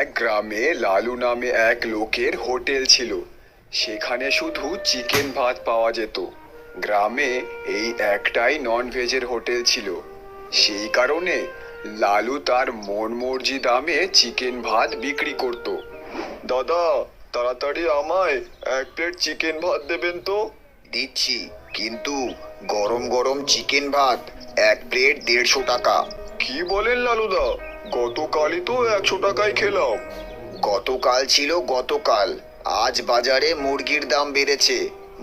এক গ্রামে লালু নামে এক লোকের হোটেল ছিল। সেখানে শুধু চিকেন ভাত পাওয়া যেত। গ্রামে এই একটাই নন ভেজের হোটেল ছিল। সেই কারণে লালু তার মন মর্জি দামে চিকেন ভাত বিক্রি করত। দাদা, তাড়াতাড়ি আমায় এক প্লেট চিকেন ভাত দেবেন তো। দিচ্ছি, কিন্তু গরম গরম চিকেন ভাত এক প্লেট 150 টাকা। কি বলেন লালুদা? গতকালই তো 100 টাকায় খেলাম। গতকাল ছিল গতকাল, আজ বাজারে মুরগির দাম বেড়েছে,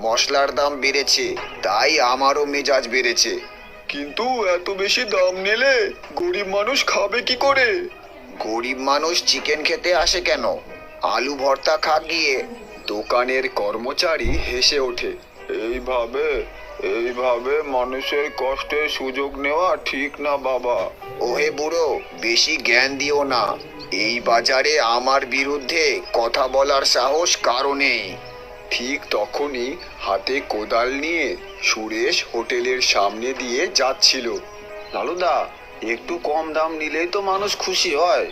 মশলার দাম বেড়েছে, তাই আমারও মেজাজ বেড়েছে। কিন্তু এত বেশি দাম নিলে গরিব মানুষ খাবে কি করে? গরিব মানুষ চিকেন খেতে আসে কেন? আলু ভর্তা খা গিয়ে। দোকানের কর্মচারী হেসে ওঠে। এইভাবে এইভাবে মানুষের কষ্টের সুযোগ নেওয়া ঠিক না বাবা। ওহে বুড়ো, বেশি জ্ঞান দিও না। এই বাজারে আমার বিরুদ্ধে কথা বলার সাহস কারো নেই। ঠিক তখনই হাতে কোদাল নিয়ে সুরেশ হোটেলের সামনে দিয়ে যাচ্ছিল। লালুদা, একটু কম দাম নিলেই তো মানুষ খুশি হয়।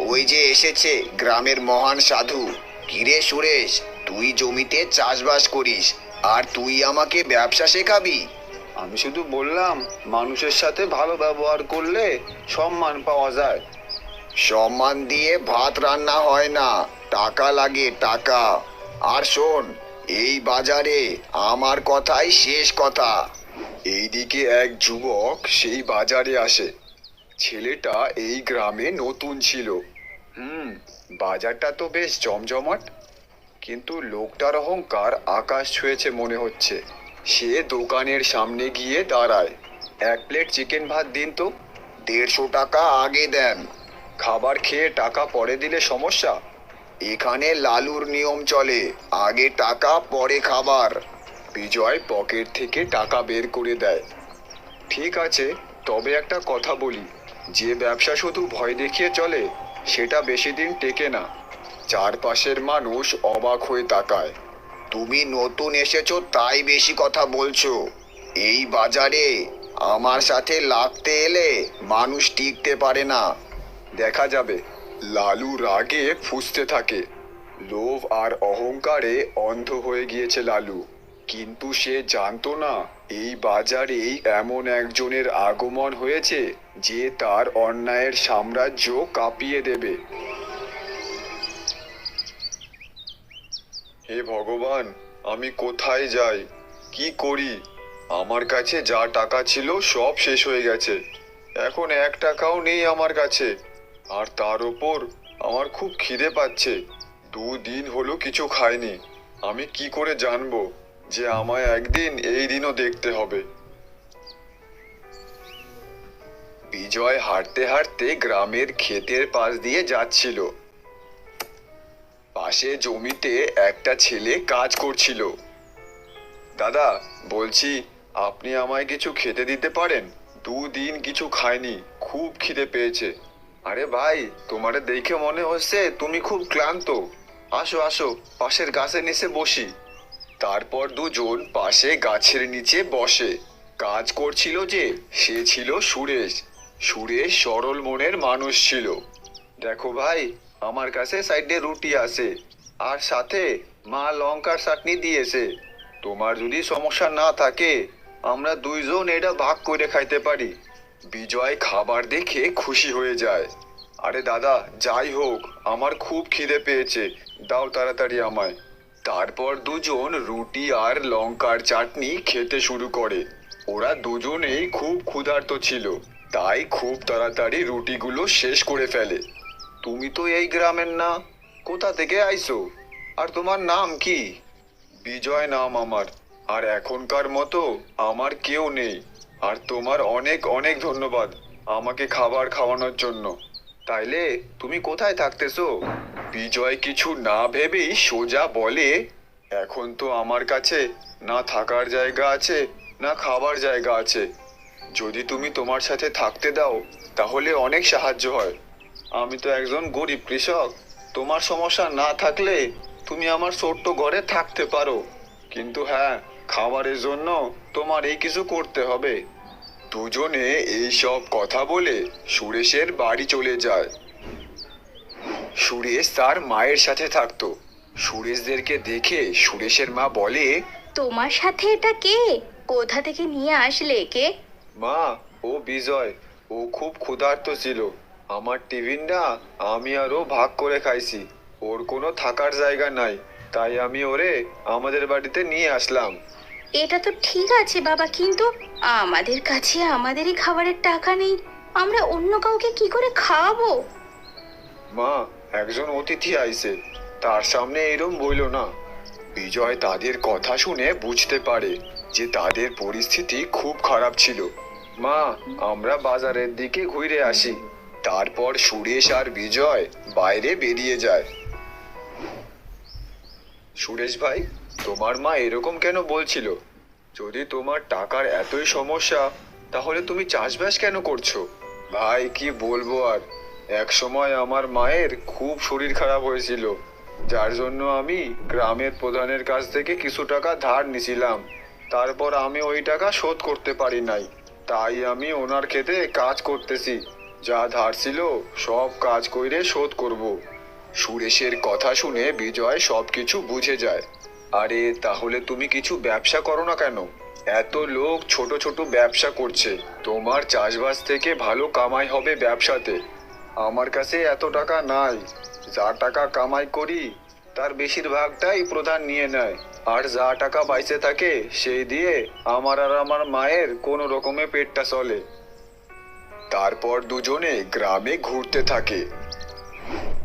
ওই যে এসেছে গ্রামের মহান সাধু। কিরে সুরেশ, তুই জমিতে চাষবাস করিস, আর তুই আমাকে ব্যবসা শেখাবি? আমি শুধু বললাম, মানুষের সাথে ভালো ব্যবহার করলে সম্মান পাওয়া যায়। সম্মান দিয়ে ভাত রান্না হয় না, টাকা লাগে, টাকা। আর শোন, এই বাজারে আমার কথাই শেষ কথা। এইদিকে এক যুবক সেই বাজারে আসে। ছেলেটা এই গ্রামে নতুন ছিল। বাজারটা তো বেশ জমজমাট, কিন্তু লোকটার অহংকার আকাশ ছুঁয়েছে মনে হচ্ছে। সে দোকানের সামনে গিয়ে দাঁড়ায়। এক প্লেট চিকেন ভাত দিন তো। 150 টাকা আগে দেন। খাবার খেয়ে টাকা পরে দিলে সমস্যা? এখানে লালুর নিয়ম চলে, আগে টাকা পরে খাবার। বিজয় পকেট থেকে টাকা বের করে দেয়। ঠিক আছে, তবে একটা কথা বলি, যে ব্যবসা শুধু ভয় দেখিয়ে চলে সেটা বেশি দিন টেকে না। চারপাশের মানুষ অবাক হয়ে তাকায়। তুমি নতুন এসেছো তাই বেশি কথা বলছো। এই বাজারে আমার সাথে লাগতে এলে মানুষ টিকতে পারে না। দেখা যাবে। লালু রাগে ফুঁসতে থাকে। লোভ আর অহংকারে অন্ধ হয়ে গিয়েছে লালু। কিন্তু সে জানতো না এই বাজারেই এমন একজনের আগমন হয়েছে যে তার অন্যায়ের সাম্রাজ্য কাঁপিয়ে দেবে। হে ভগবান, আমি কোথায় যাই, কি করি? আমার কাছে যা টাকা ছিল সব শেষ হয়ে গেছে। এখন 1 টাকাও নেই আমার কাছে। আর তার ওপর আমার খুব খিদে পাচ্ছে। 2 দিন হলো কিছু খাইনি। আমি কি করে জানবো যে আমায় একদিন এই দিনও দেখতে হবে? বিজয় হাঁটতে হাঁটতে গ্রামের ক্ষেতের পাশ দিয়ে যাচ্ছিল। পাশে জমিতে একটা ছেলে কাজ করছিল। দাদা, বলছি, আপনি আমায় কিছু খেতে দিতে পারেন? 2 দিন কিছু খাইনি, খুব খিদে পেয়েছে। আরে ভাই, তোমারে দেখে মনে হচ্ছে তুমি খুব ক্লান্ত। আসো আসো, পাশের গাছের নিচে বসি। তারপর দুজন পাশে গাছের নিচে বসে। কাজ করছিল যে সে ছিল সুরেশ। সুরেশ সরল মনের মানুষ ছিল। দেখো ভাই, আমার কাছে সাইডে রুটি আছে, আর সাথে মা লঙ্কার চাটনি দিয়েছে। তোমার যদি সমস্যা না থাকে, আমরা দুইজন এটা ভাগ করে খাইতে পারি। বিজয় খাবার দেখে খুশি হয়ে যায়। আরে দাদা, যাই হোক, আমার খুব খিদে পেয়েছে, দাও তাড়াতাড়ি আমায়। তারপর দুজন রুটি আর লঙ্কার চাটনি খেতে শুরু করে। ওরা দুজনেই খুব ক্ষুধার্ত ছিল, তাই খুব তাড়াতাড়ি রুটিগুলো শেষ করে ফেলে। তুমি তো এই গ্রামের না, কোথা থেকে আইছো? আর তোমার নাম কি? বিজয় নাম আমার। আর এখনকার মতো আমার কেউ নেই। আর তোমার অনেক অনেক ধন্যবাদ আমাকে খাবার খাওয়ানোর জন্য। তাইলে তুমি কোথায় থাকতেছো? বিজয় কিছু না ভেবেই সোজা বলে, এখন তো আমার কাছে না থাকার জায়গা আছে, না খাবার জায়গা আছে। যদি তুমি তোমার সাথে থাকতে দাও তাহলে অনেক সাহায্য হয়। আমি তো একজন গরিব কৃষক। তোমার সমস্যা না থাকলে তুমি আমার ছোট্ট ঘরে থাকতে পারো, কিন্তু হ্যাঁ, খাবারের জন্য তোমার এই কিছু করতে হবে। দুজনে এই সব কথা বলে সুরেশের বাড়ি চলে যায়। সুরেশ তার মায়ের সাথে থাকতো। সুরেশদেরকে দেখে সুরেশের মা বলে, তোমার সাথে এটা কে? কোথা থেকে নিয়ে আসলে একে? মা, ও বিজয়। ও খুব ক্ষুধার্ত ছিল। আমার টিফিন না আমি আর ও ভাগ করে খাইছি। ওর কোনো থাকার জায়গা নাই, তাই আমি ওরে আমাদের বাড়িতে নিয়ে আসলাম। এটা তো ঠিক আছে বাবা, কিন্তু আমাদের কাছে আমাদেরই খাবারের টাকা নেই। আমরা অন্য কাউকে কি করে খাওয়াবো? মা, একজন অতিথি আইছে, তার সামনে এরম বইল না। বিজয় তাদের কথা শুনে বুঝতে পারে যে তাদের পরিস্থিতি খুব খারাপ ছিল। মা, আমরা বাজারের দিকে ঘুরে আসি। তারপর সুরেশ আর বিজয় বাইরে বেরিয়ে যায়। সুরেশ ভাই, তোমার মা এরকম কেন বলছিল? যদি তোমার টাকার এতই সমস্যা, তাহলে তুমি চাষবাস কেন করছো? ভাই, কি বলবো আর, এক সময় আমার মায়ের খুব শরীর খারাপ হয়েছিল, যার জন্য আমি গ্রামের প্রধানের কাছ থেকে কিছু টাকা ধার নিছিলাম। তারপর আমি ওই টাকা শোধ করতে পারি নাই, তাই আমি ওনার ক্ষেতে কাজ করতেছি। যা ধার ছিল সব কাজ কইরে শোধ করব। সুরেশের কথা শুনে বিজয় সবকিছু বুঝে যায়। আরে, তাহলে তুমি কিছু ব্যবসা করো না কেন? এত লোক ছোট ছোট ব্যবসা করছে, তোমার চাষবাস থেকে ভালো কামাই হবে ব্যবসাতে। আমার কাছে এত টাকা নাই। যা টাকা কামাই করি তার বেশিরভাগটাই প্রধান নিয়ে নেয়, আর যা টাকা বাইসে থাকে সেই দিয়ে আমার আর আমার মায়ের কোনো রকমে পেটটা চলে। তারপর দুজনে গ্রামে ঘুরতে থাকে।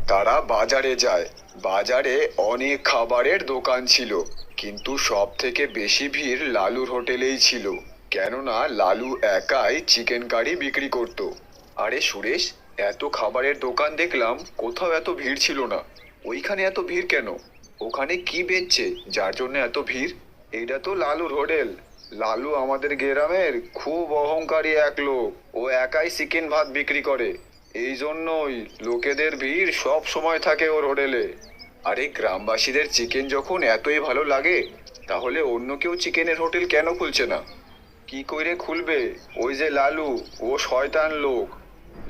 তারা বাজারে যায়। বাজারে অনেক খাবারের দোকান ছিল, কিন্তু সব থেকে বেশি ভিড় লালুর হোটেলেই ছিল, কেননা লালু একাই চিকেন কারি বিক্রি করত। আরে সুরেশ, এত খাবারের দোকান দেখলাম, কোথাও এত ভিড় ছিল না। ওইখানে এত ভিড় কেন? ওখানে কি বেচছে যার জন্য এত ভিড়? এইটা তো লালুর হোটেল। লালু আমাদের গ্রামের খুব অহংকারী এক লোক। ও একাই চিকেন ভাত বিক্রি করে, এই জন্যই লোকেদের ভিড় সব সময় থাকে ওর হোটেলে। আরে, গ্রামবাসীদের চিকেন যখন এতই ভালো লাগে, তাহলে অন্য কেউ চিকেনের হোটেল কেন খুলছে না? কি কইরে খুলবে? ওই যে লালু, ও শয়তান লোক।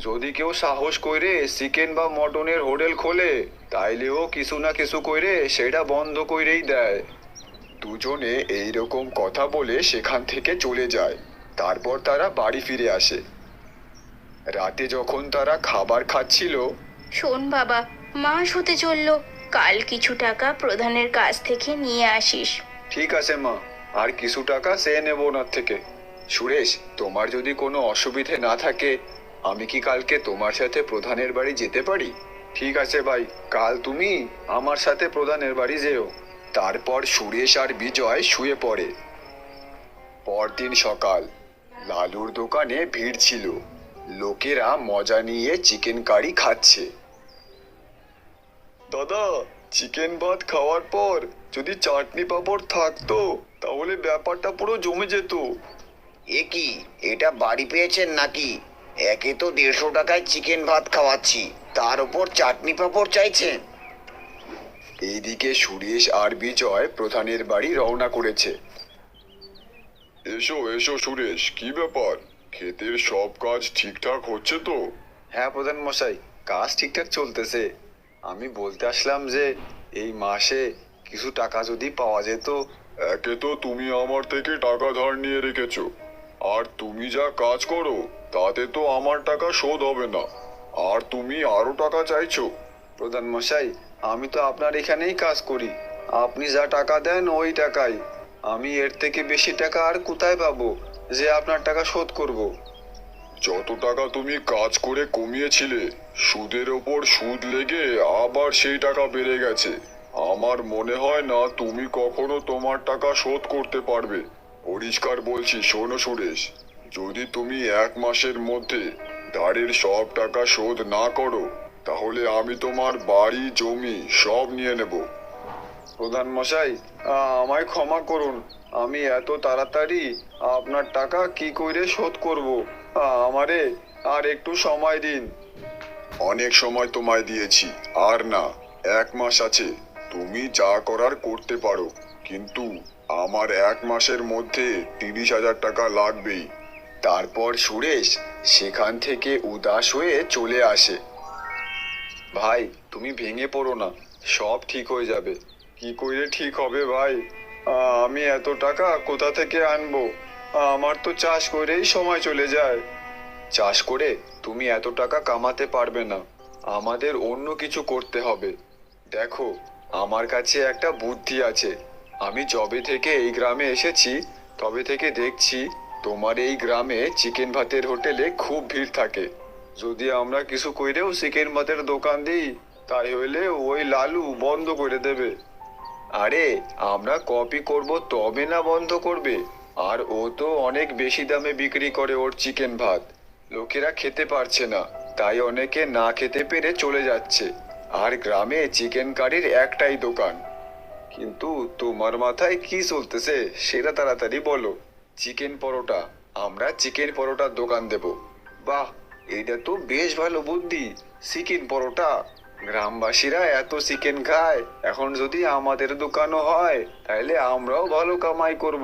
যদি কেউ সাহস কইরে চিকেন বা মটনের হোটেল খোলে, তাইলে ও কিছু না কিছু কইরে সেটা বন্ধ কইরেই দেয়। দুজনে এইরকম কথা বলে সেখান থেকে চলে যায়। তারপর তারা বাড়ি ফিরে আসে। রাতে যখন তারা খাবার খাচ্ছিল, শোন বাবা, মাস হতে চললো, কাল কিছু টাকা প্রধানের কাছ থেকে নিয়ে আসিস। ঠিক আছে মা, আর কিছু টাকা চেয়ে নেব ওনার থেকে। সুরেশ, তোমার যদি কোনো অসুবিধে না থাকে, আমি কি কালকে তোমার সাথে প্রধানের বাড়ি যেতে পারি? ঠিক আছে ভাই, কাল তুমি আমার সাথে প্রধানের বাড়ি যেও। তারপর সুরেশ আর বিজয় শুয়ে পড়ে। পরদিন সকাল, লালুর দোকানে ভিড় ছিল। লোকেরা মজা নিয়ে চিকেন কারি খাচ্ছে। দাদা, চিকেন ভাত খাওয়ার পর যদি চাটনি পাঁপড় থাকতো, তাহলে ব্যাপারটা পুরো জমে যেত। এ কি, এটা বাড়ি পেয়েছেন নাকি? একে তো 150 টাকায় চিকেন ভাত খাওয়াচ্ছি, তার উপর চাটনি পাঁপড় চাইছেন? এইদিকে সুরেশ আর বিজয় প্রধানের বাড়ি রওনা করেছে। এসো এসো সুরেশ, কি ব্যাপার? ক্ষেতের সব কাজ ঠিকঠাক হচ্ছে তো? হ্যাঁ প্রধান মশাই, কাজ ঠিকঠাক চলতেছে। আমি বলতে আসলাম যে এই মাসে কিছু টাকা যদি পাওয়া যেত। একে তো তুমি আমার থেকে টাকা ধার নিয়ে রেখেছো, আর তুমি যা কাজ করো তাতে তো আমার টাকা শোধ হবে না, আর তুমি আরো টাকা চাইছো। প্রধান মশাই, আমি তো আপনার এখানেই কাজ করি। আপনি যা টাকা দেন ওই টাকাই। আমি এর থেকে বেশি টাকা আর কোথায় পাবো যে আপনার টাকা শোধ করব? যত টাকা তুমি কাজ করে কমিয়েছিলে, সুদের ওপর সুদ লেগে আবার সেই টাকা বেড়ে গেছে। আমার মনে হয় না তুমি কখনো তোমার টাকা শোধ করতে পারবে। পরিষ্কার বলছি, শোনো সুরেশ, যদি তুমি 1 মাসের মধ্যে ধারের সব টাকা শোধ না করো, তাহলে আমি তোমার বাড়ি জমি সব নিয়ে নেব। প্রধান মশাই, আমায় ক্ষমা করুন। আমি এত তাড়াতাড়ি আপনার টাকা কি কইরে শোধ করব? আমারে আর একটু সময় দিন। অনেক সময় তোমায় দিয়েছি, আর না, 1 মাস আছে। তুমি যা করার করতে পারো, কিন্তু আমার 1 মাসের মধ্যে 30,000 টাকা লাগবেই। তারপর সুরেশ সেখান থেকে উদাস হয়ে চলে আসে। ভাই তুমি ভেঙে পড়ো না, সব ঠিক হয়ে যাবে। কি করে ঠিক হবে ভাই? আমি এত টাকা কোথা থেকে আনবো? আমার তো চাষ করেই সময় চলে যায়। চাষ করে তুমি এত টাকা কামাতে পারবে না, আমাদের অন্য কিছু করতে হবে। দেখো, আমার কাছে একটা বুদ্ধি আছে। আমি যবে থেকে এই গ্রামে এসেছি তবে থেকে দেখছি তোমার এই গ্রামে চিকেন ভাতের হোটেলে খুব ভিড় থাকে। যদি আমরা কিছু কইরেও চিকেন ভাতের দোকান দিই, তাই হইলে ওই লালু বন্ধ করে দেবে। আরে আমরা কপি করব তবে না বন্ধ করবে? আর ও তো অনেক বেশি দামে বিক্রি করে ওর চিকেন ভাত। লোকেরা খেতে পারছে না, তাই অনেকে না খেতে পেরে চলে যাচ্ছে। আর গ্রামে চিকেন কারির একটাই দোকান। কিন্তু তোমার মাথায় কি চলতেছে সেটা তাড়াতাড়ি বলো। চিকেন পরোটা, আমরা চিকেন পরোটার দোকান দেব। বাহ, এটা তো বেশ ভালো বুদ্ধি। চিকেন পরোটা, গ্রামবাসীরা এত চিকেন খায়, এখন যদি আমাদের দোকানও হয় তাহলে আমরাও ভালো কামাই করব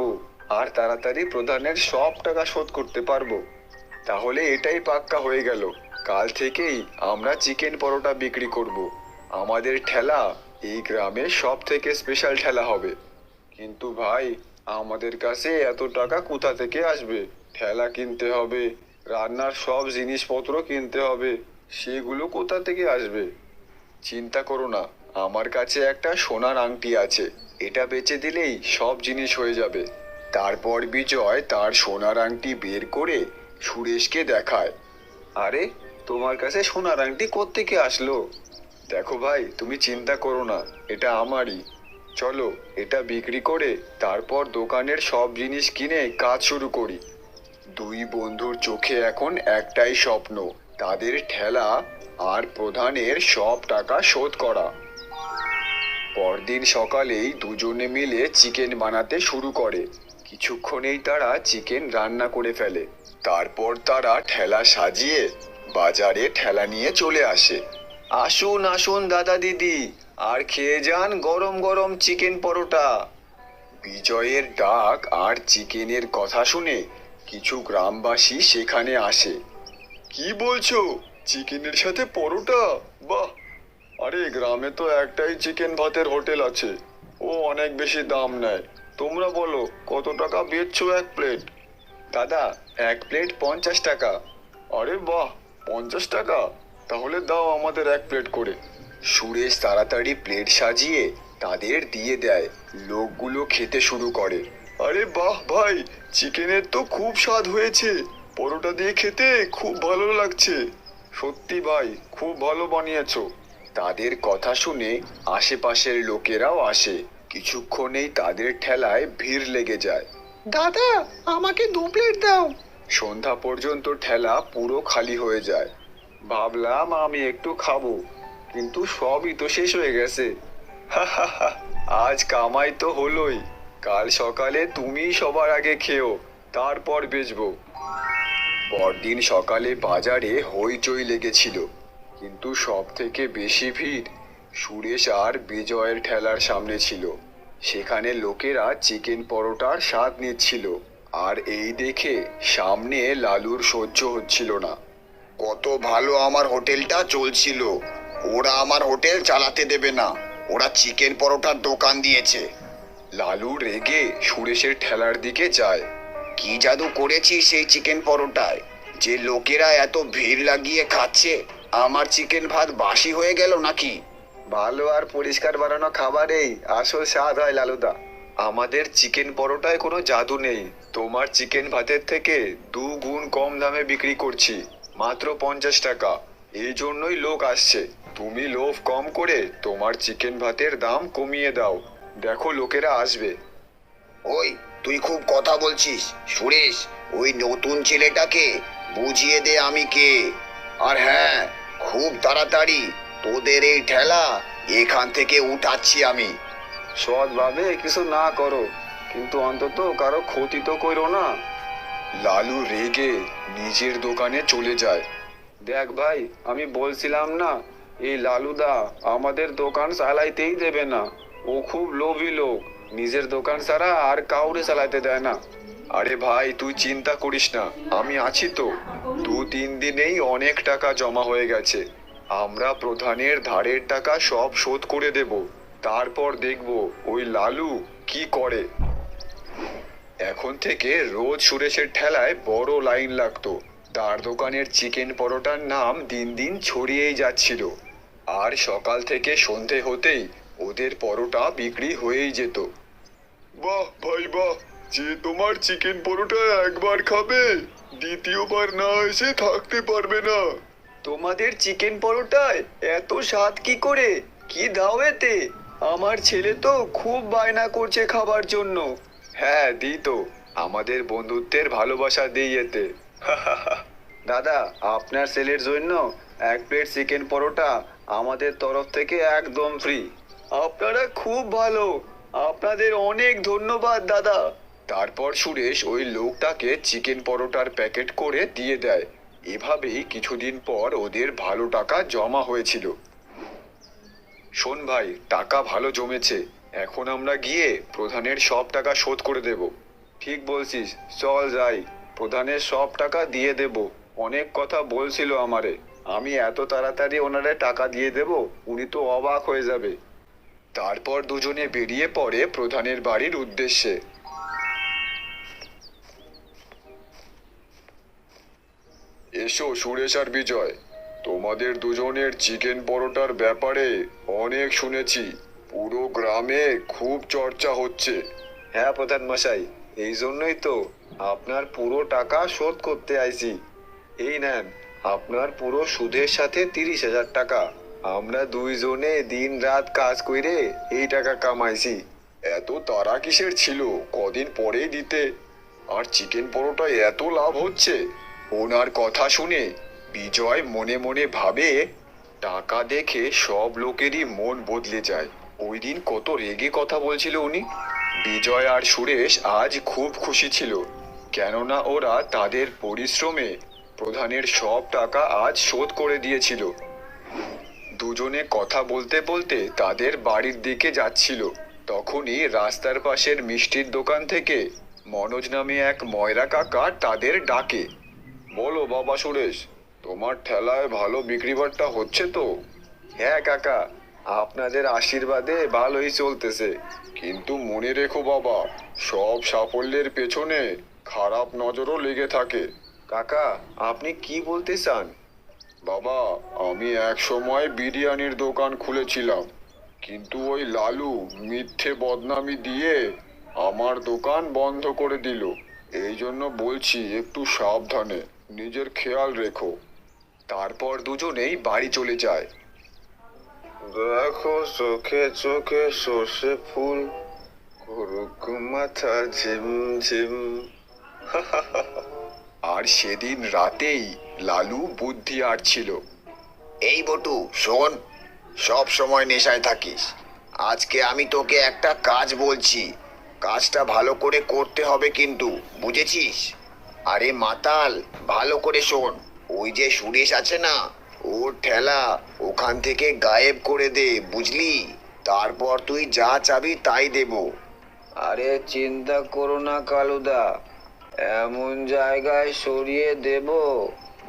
আর তাড়াতাড়ি প্রধানের সব টাকা শোধ করতে পারবো। তাহলে এটাই পাক্কা হয়ে গেল, কাল থেকেই আমরা চিকেন পরোটা বিক্রি করব। আমাদের ঠেলা এই গ্রামে সব থেকে স্পেশাল ঠেলা হবে। কিন্তু ভাই, আমাদের কাছে এত টাকা কোথা থেকে আসবে? ঠেলা কিনতে হবে, রান্নার সব জিনিসপত্র কিনতে হবে, সেগুলো কোথা থেকে আসবে? চিন্তা করো না, আমার কাছে একটা সোনার আংটি আছে, এটা বেচে দিলেই সব জিনিস হয়ে যাবে। তারপর বিজয় তার সোনার আংটি বের করে সুরেশকে দেখায়। আরে, তোমার কাছে সোনার আংটি কোত্থেকে আসলো? দেখো ভাই, তুমি চিন্তা করো না, এটা আমারই। চলো এটা বিক্রি করে তারপর দোকানের সব জিনিস কিনে কাজ শুরু করি। দুই বন্ধুর চোখে এখন একটাই স্বপ্ন, তাদের ঠেলা আর প্রধানের সব টাকা শোধ করা। পরদিন সকালেই দুজনে মিলে চিকেন বানাতে শুরু করে। কিছুক্ষণেই তারা চিকেন রান্না করে ফেলে। তারপর তারা ঠেলা সাজিয়ে বাজারে ঠেলা নিয়ে চলে আসে। আসুন আসুন দাদা দিদি, আর খেয়ে যান গরম গরম চিকেন পরোটা। বিজয়ের ডাক আর চিকেনের কথা শুনে কিছু গ্রামবাসী সেখানে আসে। কি বলছো, চিকেনের সাথে পরোটা? বাহ! আরে গ্রামে তো একটাই চিকেন ভাতের হোটেল আছে, ও অনেক বেশি দাম নেয়। তোমরা বলো কত টাকা বেচছো এক প্লেট? দাদা, এক প্লেট 50 টাকা। আরে বাহ, 50 টাকা? তাহলে দাও আমাদের এক প্লেট করে। সুরেশ তাড়াতাড়ি প্লেট সাজিয়ে তাদের দিয়ে দেয়। লোকগুলো খেতে শুরু করে। আরে বাহ ভাই, চিকেনের তো খুব স্বাদ হয়েছে, পরোটা দিয়ে খেতে খুব ভালো লাগছে। সত্যি ভাই, খুব ভালো বানিয়েছো। তাদের কথা শুনে আশেপাশের লোকেরাও আসে। কিছুক্ষণেই তাদের ঠেলায় ভিড় লেগে যায়। দাদা, আমাকে 2 প্লেট দাও। সন্ধ্যা পর্যন্ত ঠেলা পুরো খালি হয়ে যায়। ভাবলাম আমি একটু খাবো, কিন্তু সবই তো শেষ হয়ে গেছে। আজ কামাই তো হলোই, কাল সকালে তুমি সবার আগে খেও, তারপর বেচবো। পরদিন সকালে বাজারে হইচই লেগেছিল, কিন্তু সব থেকে বেশি ভিড় সুরেশ আর বিজয়ের ঠেলার সামনে ছিল। সেখানে লোকেরা চিকেন পরোটার স্বাদ নিচ্ছিল, আর এই দেখে সামনে লালুর সহ্য হচ্ছিল না। কত ভালো আমার হোটেলটা চলছিল, ওরা আমার হোটেল চালাতে দেবে না, ওরা চিকেন পরোটার দোকান দিয়েছে। লালু রেগে সুরেশের ঠেলার দিকে যায়। কি জাদু করেছিস সেই চিকেন পরোটায় যে লোকেরা এত ভিড় লাগিয়ে খাচ্ছে? আমার চিকেন ভাত বাসি হয়ে গেল নাকি? ভালো আর পরিষ্কার বানানো খাবারেই আসল স্বাদ হয় লালুদা। আমাদের চিকেন পরোটায় কোনো জাদু নেই, তোমার চিকেন ভাতের থেকে 2 গুণ কম দামে বিক্রি করছি, মাত্র 50 টাকা। এই জন্যই লোক আসছে। তুমি লোভ কম করে তোমার চিকেন ভাতের দাম কমিয়ে দাও, দেখো লোকেরা আসবে। ওই, তুই খুব কথা বলছিস সুরেশ, ওই নতুন ছেলেটাকে বুঝিয়ে দে আমি কে। আর হ্যাঁ, খুব তাড়াতাড়ি তোদের এই ঠেলা এখান থেকে উঠাচ্ছি আমি। সৎভাবে কিছু না করো, কিন্তু অন্তত কারো ক্ষতি তো করো না। লালু রেগে নিজের দোকানে চলে যায়। দেখ ভাই, আমি বলছিলাম না, এই লালুদা আমাদের দোকান চালাইতেই দেবে না। ও খুব লোভী লোক, নিজের দোকান ছাড়া আর কাউরে চালাইতে দেয় না। আরে ভাই, তুই চিন্তা করিস না, আমি আছি তো। 2-3 দিনেই অনেক টাকা জমা হয়ে গেছে। আমরা প্রধানের ধারের টাকা সব শোধ করে দেব, তারপর দেখব ওই লালু কি করে। এখন থেকে রোজ সুরেশের ঠেলায় বড় লাইন লাগতো। তার দোকানের চিকেন পরোটার নাম দিন দিন ছড়িয়েই যাচ্ছিল। আর সকাল থেকে সন্ধে হতেই ওদের পরোটা বিক্রি হয়েই যেত। বাহ ভাই বাহ, যে তোমার চিকেন পরোটা একবার খাবে দ্বিতীয়বার না এসে থাকতে পারবে না। তোমাদের চিকেন পরোটায় এত স্বাদ কি করে? কি দাও এতে? আমার ছেলে তো খুব বায়না করছে খাবার জন্য। হ্যাঁ দিই তো, আমাদের বন্ধুত্বের ভালোবাসা দিই এতে। দাদা, আপনার ছেলের জন্য এক প্লেট চিকেন পরোটা আমাদের তরফ থেকে একদম ফ্রি। আপনারা খুব ভালো, আপনাদের অনেক ধন্যবাদ দাদা। তারপর সুরেশ ওই লোকটাকে চিকেন পরোটার প্যাকেট করে দিয়ে দেয়। এভাবেই কিছুদিন পর ওদের ভালো টাকা জমা হয়েছিল। শোন ভাই, টাকা ভালো জমেছে। এখন আমরা গিয়ে প্রধানের সব টাকা শোধ করে দেব। ঠিক বলছিস, চল যাই, প্রধানের সব টাকা দিয়ে দেব। অনেক কথা বলছিল আমারে, আমি এত তাড়াতাড়ি ওনারে টাকা দিয়ে দেব, উনি তো অবাক হয়ে যাবে। তারপর দুজনে বেরিয়ে পড়ে প্রধানের বাড়ির উদ্দেশ্যে। এসো সুরেশ আর বিজয়, তোমাদের দুজনের চিকেন পরোটার ব্যাপারে অনেক শুনেছি। পুরো গ্রামে খুব চর্চা হচ্ছে। হ্যাঁ প্রধান মশাই, এই জন্যই তো আপনার পুরো টাকা শোধ করতে আইছি। এই নেন আপনার পুরো সুদের সাথে 30,000 টাকা। আমরা দুইজনে দিন রাত কাজ কইরে এই টাকা কামাইছি। এত তাড়া কিসের ছিল? কদিন পরেই দিতে। আর চিকেন পরোটায় এত লাভ হচ্ছে। ওনার কথা শুনে বিজয় মনে মনে ভাবে, টাকা দেখে সব লোকেরই মন বদলে যায়। ওই দিন কত রেগে কথা বলছিল উনি। বিজয় আর সুরেশ আজ খুব খুশি ছিল, কেননা ওরা তাদের পরিশ্রমে প্রধানের সব টাকা আজ শোধ করে দিয়েছিল। দুজনে কথা বলতে বলতে তাদের বাড়ির দিকে যাচ্ছিল। তখনই রাস্তার পাশের মিষ্টির দোকান থেকে মনোজ নামে এক ময়রা কাকা তাদের ডাকে। বলো বাবা সুরেশ, তোমার ঠেলায় ভালো বিক্রিবাট্টা হচ্ছে তো? হ্যাঁ কাকা, আপনাদের আশীর্বাদে ভালোই চলতেছে। কিন্তু মনে রেখো বাবা, সব সাফল্যের পেছনে খারাপ নজরও লেগে থাকে। কাকা, আপনি কি বলতে চান? বাবা, আমি এক সময় বিরিয়ানির দোকান খুলেছিলাম, কিন্তু ওই লালু মিথ্যে বদনামি দিয়ে আমার দোকান বন্ধ করে দিল। এই জন্য বলছি একটু সাবধানে, নিজের খেয়াল রেখো। তারপর দুজনেই বাড়ি চলে যায়। দেখো চোখে চোখে সর্ষে ফুল, করুক মাথা ঝিম ঝিম। আর সেদিন রাতেই লালু বুদ্ধি আটছিল। এই বটু শোন, সব সময় নেশায় থাকিস। আজকে আমি তোকে একটা কাজ বলছি, কাজটা ভালো করে করতে হবে কিন্তু, বুঝেছিস? আরে মাতাল, ভালো করে শোন। ওই যে সুরেশ আছে না, ওর ঠেলা ওখান থেকে গায়েব করে দে, বুঝলি? তারপর তুই যা চাবি তাই দেব। আরে চিন্তা করো না কালুদা, এমন জায়গায় সরিয়ে দেব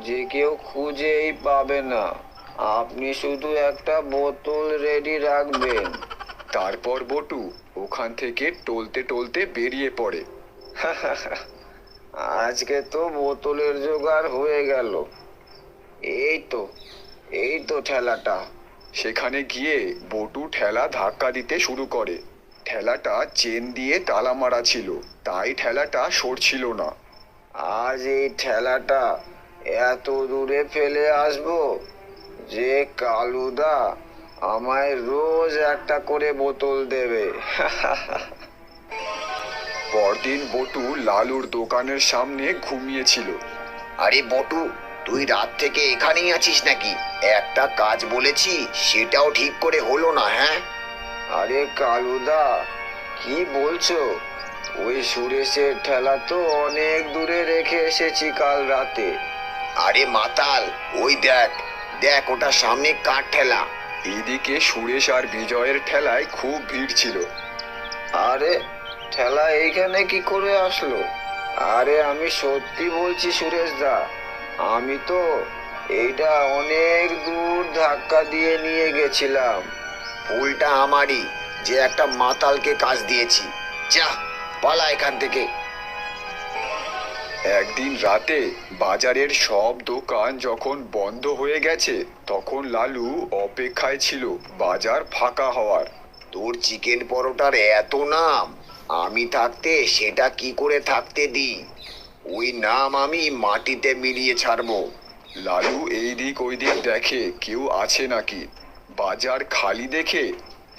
যে কেউ খুঁজেই পাবে না। আপনি শুধু একটা বোতল রেডি রাখবেন। তারপর বটু ওখান থেকে টলতে টলতে বেরিয়ে পড়ে। আজকে তো বোতলের জোগাড় হয়ে গেল। এই তো, এই তো ঠেলাটা। সেখানে গিয়ে বটু ঠেলা ধাক্কা দিতে শুরু করে। ঠেলাটা চেন দিয়ে তালা মারা ছিল, তাই ঠেলাটা সরছিল না। আজ এই ঠেলাটা এত দূরে ফেলে আসবো যে কালুদা আমায় রোজ একটা করে বোতল দেবে। পরদিন বটু লালুর দোকানের সামনে ঘুমিয়েছিল। আরে বটু, তুই রাত থেকে এখানেই আছিস নাকি? একটা কাজ বলেছি, সেটাও ঠিক করে হলো না। হ্যাঁ আরে কালুদা, কি বলছো? ওই সুরেশের ঠেলা তো অনেক দূরে রেখে এসেছি কাল রাতে। আরে মাতাল, ওই দেখ দেখ, ওটা সামনে কার ঠেলা। এইদিকে সুরেশ আর বিজয়ের ঠেলায় খুব ভিড় ছিল। আরে ঠেলা এইখানে কি করে আসলো? আরে আমি সত্যি বলছি সুরেশ দা, আমি তো এইটা অনেক দূর ধাক্কা দিয়ে নিয়ে গেছিলাম। ভুলটা আমারই, যে একটা মাতালকে কাজ দিয়েছি। যা, পালা এখান থেকে। একদিন রাতে বাজারের সব দোকান যখন বন্ধ হয়ে গেছে তখন লালু অপেক্ষায় ছিল বাজার ফাঁকা হওয়ার। তোর চিকেন পরোটার এত নাম, আমি থাকতে সেটা কি করে থাকতে দিই? ওই নাম আমি মাটিতে মিলিয়ে ছাড়বো। লালু এই দিক ওই দিক দেখে কেউ আছে নাকি। বাজার খালি দেখে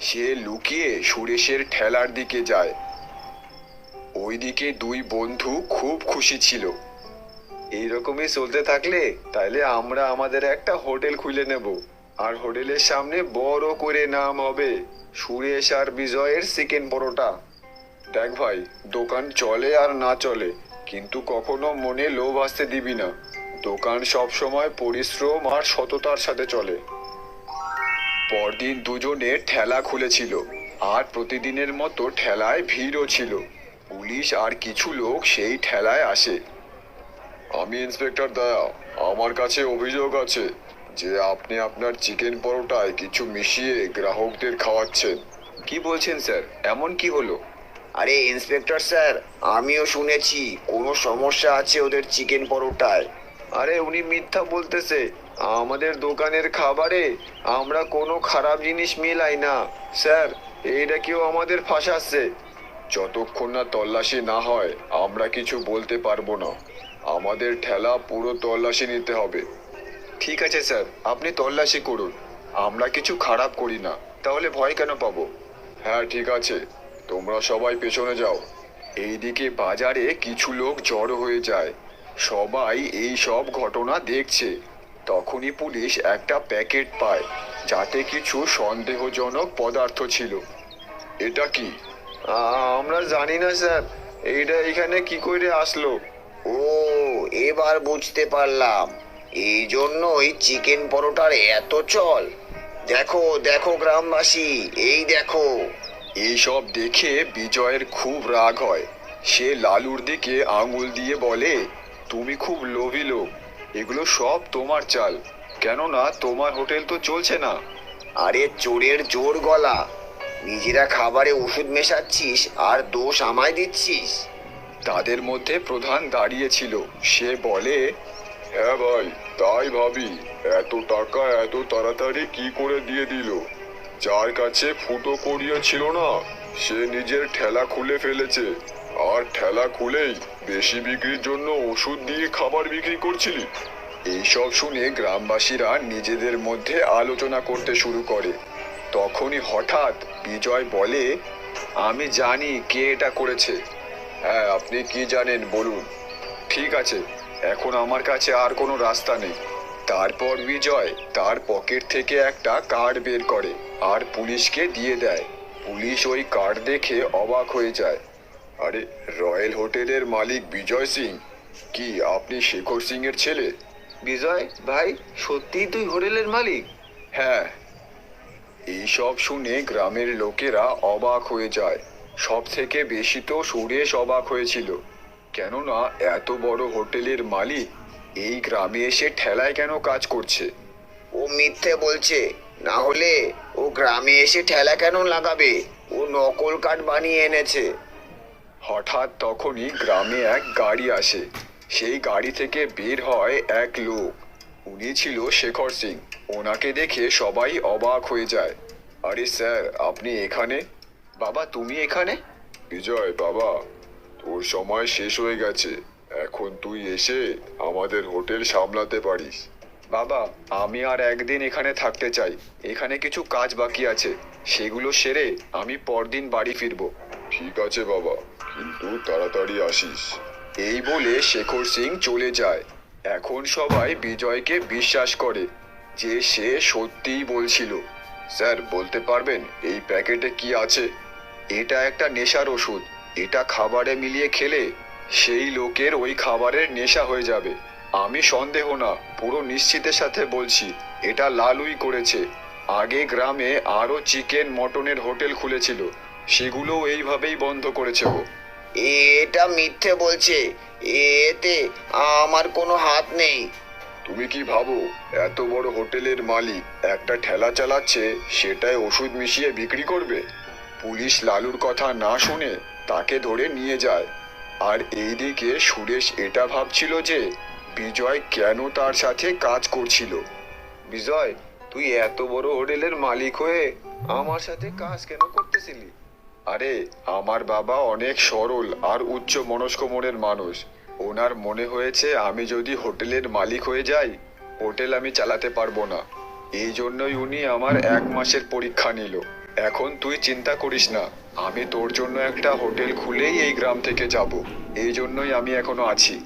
সে লুকিয়ে সুরেশের ঠেলার দিকে যায়। ওইদিকে দুই বন্ধু খুব খুশি ছিল। এইরকমই চলতে থাকলে তাইলে আমরা আমাদের একটা হোটেল খুলে নেব, আর হোটেলের সামনে বড় করে নাম হবে সুরেশ আর বিজয়ের চিকেন পরোটা। দেখ ভাই, দোকান চলে আর না চলে, কিন্তু কখনো মনে লোভ আসতে দিবি না। দোকান সব সময় পরিশ্রম আর সততার সাথে চলে। পরদিন দুজনে ঠেলা খুলেছিল, আর প্রতিদিনের মতো ঠেলায় ভিড়ও ছিল। পুলিশ আর কিছু লোক সেই ঠেলায় আসে। আমি ইন্সপেক্টর দয়া, আমার কাছে অভিযোগ আছে যে আপনি আপনার চিকেন পরোটায় কিছু মিশিয়ে গ্রাহকদের খাওয়াচ্ছেন। কি বলছেন স্যার, এমন কি হলো? আরে ইন্সপেক্টর স্যার, আমিও শুনেছি কোনো সমস্যা আছে ওদের চিকেন পরোটায়। আরে উনি মিথ্যা বলতেছে। আমাদের দোকানের খাবারে আমরা কোনো খারাপ জিনিস মিলাই না স্যার, এইটা কেউ আমাদের ফাঁসাচ্ছে। যতক্ষণ না তল্লাশি না হয় আমরা কিছু বলতে পারবো না। আমাদের ঠেলা পুরো তল্লাশি নিতে হবে। ঠিক আছে স্যার, আপনি তল্লাশি করুন, আমরা কিছু খারাপ করি না, তাহলে ভয় কেন পাবো? হ্যাঁ ঠিক আছে, তোমরা সবাই পেছনে যাও। এইদিকে বাজারে কিছু লোক জড়ো হয়ে যায়। সবাই এই সব ঘটনা দেখছে। তখনই পুলিশ একটা প্যাকেট পায় যাতে কিছু সন্দেহজনক পদার্থ ছিল। এটা কি? আমরা জানি না স্যার, এইটা এখানে কি করে আসলো? ও, এবার বুঝতে পারলাম, এই জন্যই চিকেন পরোটার এত চল। দেখো দেখো গ্রামবাসী, এই দেখো। এইসব দেখে বিজয়ের খুব রাগ হয়। সে লালুর দিকে আঙুল দিয়ে বলে, তুমি খুব লোভী লোক, এগুলো সব তোমার চাল, কেননা তোমার হোটেল তো চলছে না। আরে চোরের জোর গলা, নিজেরা খাবারে ওষুধ মেশাচ্ছিস আর দোষ আমায় দিচ্ছিস। তাদের মধ্যে প্রধান দাঁড়িয়ে ছিল। সে বলে, হ্যাঁ ভাই, তাই ভাবি, এত টাকা এত তাড়াতাড়ি কি করে দিয়ে দিল? যার কাছে ফুটো করিয়ে ছিল না, সে নিজের ঠেলা খুলে ফেলেছে, আর ঠেলা খুলেই বেশি বিক্রির জন্য ওষুধ দিয়ে খাবার বিক্রি করছিলি। এইসব শুনে গ্রামবাসীরা নিজেদের মধ্যে আলোচনা করতে শুরু করে। তখনই হঠাৎ বিজয় বলে, আমি জানি কে এটা করেছে। হ্যাঁ, আপনি কি জানেন বলুন। ঠিক আছে, এখন আমার কাছে আর কোনো রাস্তা নেই। তারপর বিজয় তার পকেট থেকে একটা কার্ড বের করে আর পুলিশকে দিয়ে দেয়। পুলিশ ওই কার্ড দেখে অবাক হয়ে যায়। আরে, রয়্যাল হোটেলের মালিক বিজয় সিং? কি আপনি শেখর সিং এর ছেলে? বিজয় ভাই, সত্যিই তুই হোটেলের মালিক? হ্যাঁ। এইসব শুনে গ্রামের লোকেরা অবাক হয়ে যায়। সব থেকে বেশি তো সুরেশ অবাক হয়েছিল, কেননা এত বড় হোটেলের মালিক এই গ্রামে এসে ঠেলায় কেন কাজ করছে? ও মিথ্যে বলছে, না হলে ও গ্রামে এসে ঠেলা কেন লাগাবে? ও নকল কার্ড বানিয়ে এনেছে। হঠাৎ তখনই গ্রামে এক গাড়ি আসে। সেই গাড়ি থেকে বের হয় এক লোক। উনি ছিল শেখর সিং। ওনাকে দেখে সবাই অবাক হয়ে যায়। আরে স্যার, আপনি এখানে? বাবা, তুমি এখানে? বিজয় বাবা, তোর সময় শেষ হয়ে গেছে, এখন তুই এসে আমাদের হোটেল সামলাতে পারিস। বাবা, আমি আর একদিন এখানে থাকতে চাই। এখানে কিছু কাজ বাকি আছে, সেগুলো সেরে আমি পরদিন বাড়ি ফিরবো। ঠিক আছে বাবা, কিন্তু তাড়াতাড়ি আসিস। এই বলে শেখর সিং চলে যায়। এখন সবাই বিজয়কে বিশ্বাস করে যে সে সত্যিই বলছিল। স্যার, বলতে পারবেন এই প্যাকেটে কি আছে? এটা একটা নেশার ওষুধ। এটা খাবারে মিলিয়ে খেলে সেই লোকের ওই খাবারের নেশা হয়ে যাবে। আমি সন্দেহ না, পুরো নিশ্চিতের সাথে বলছি, এটা লালুই করেছে। আগে গ্রামে আরো চিকেন মটনের হোটেল খুলেছিল, সেগুলো এইভাবেই বন্ধ করেছে ও। এটা মিথ্যে বলছে, এতে আমার কোনো হাত নেই। তুমি কি ভাবো এত বড় হোটেলের মালিক একটা ঠেলা চালাচ্ছে, সেটায় ওষুধ মিশিয়ে বিক্রি করবে? পুলিশ লালুর কথা না শুনে তাকে ধরে নিয়ে যায়। আর এইদিকে সুরেশ এটা ভাবছিল যে বিজয় কেন তার সাথে কাজ করছিল। বিজয়, তুই এত বড় হোটেলের মালিক হয়ে আমার সাথে কাজ কেন করতেছিলি? আরে আমার বাবা অনেক সরল আর উচ্চ মনস্ক মনের মানুষ। ওনার মনে হয়েছে আমি যদি হোটেলের মালিক হয়ে যাই, হোটেল আমি চালাতে পারবো না। এই জন্যই উনি আমার 1 মাসের পরীক্ষা নিল। এখন তুই চিন্তা করিস না, আমি তোর জন্য একটা হোটেল খুলেই এই গ্রাম থেকে যাব। এই জন্যই আমি এখনো আছি।